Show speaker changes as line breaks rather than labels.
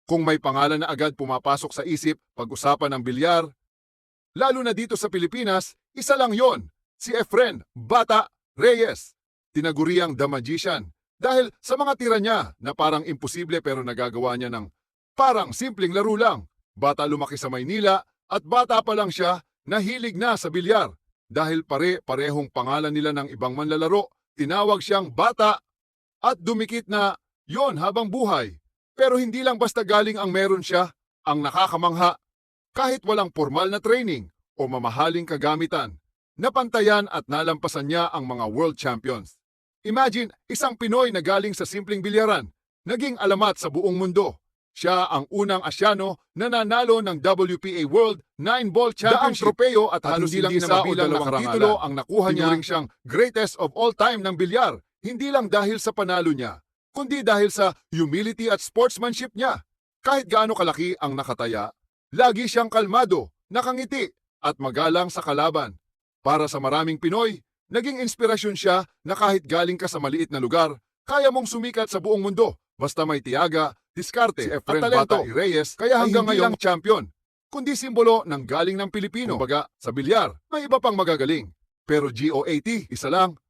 Kung may pangalan na agad pumapasok sa isip pag-usapan ng bilyar, lalo na dito sa Pilipinas, isa lang yon, si Efren "Bata" Reyes. Tinaguriang The Magician dahil sa mga tira niya na parang imposible pero nagagawa niya ng parang simpleng laro lang. Bata lumaki sa Maynila at bata pa lang siya nahilig na sa bilyar. Dahil pare-parehong pangalan nila ng ibang manlalaro, tinawag siyang Bata at dumikit na yon habang buhay. Pero hindi lang basta galing ang meron siya, ang nakakamangha. Kahit walang formal na training o mamahaling kagamitan, napantayan at nalampasan niya ang mga world champions. Imagine, isang Pinoy na galing sa simpleng bilyaran, naging alamat sa buong mundo. Siya ang unang Asyano na nanalo ng WPA World 9-Ball Championship. Daang tropeo at halos hindi lang isa o dalawang titulo ang nakuha niya. Tinuring siyang greatest of all time ng bilyar, hindi lang dahil sa panalo niya, kundi dahil sa humility at sportsmanship niya. Kahit gaano kalaki ang nakataya, lagi siyang kalmado, nakangiti, at magalang sa kalaban. Para sa maraming Pinoy, naging inspirasyon siya na kahit galing ka sa maliit na lugar, kaya mong sumikat sa buong mundo, basta may tiyaga, diskarte, si Efren "Bata" Reyes, kaya hanggang ngayon champion, kundi simbolo ng galing ng Pilipino. Kumbaga, sa bilyar, may iba pang magagaling. Pero GOAT, isa lang,